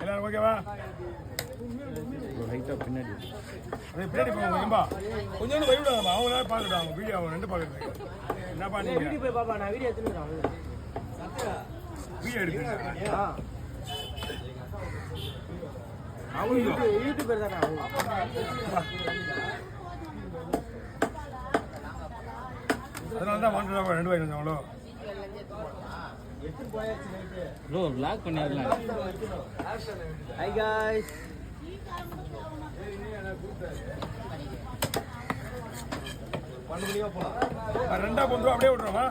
எல்லாரும் ஓகேவா? பின்னாடி பின்னாடி போங்கப்பா, கொஞ்சம் போய் விடுவாங்க. அவங்களால பார்க்கட்டும், அவங்க வீடியோ அவங்க ரெண்டு பார்க்கறது. என்னப்பா நீங்க வீடியோ பாப்பா? நான் வீடியோ எடுத்துக்கிறேன். வீடியோ எடுத்துக்கிறேன். அவங்க யூடியூபர் தானே. அதனால தான் வாங்குறாங்க 2 ரூபாய்க்கு அவ்வளோ. ப்ரோ vlog பண்ணிடலாம். Hi guys. ரெண்டா போறோம், அப்படியே விடுறோமா?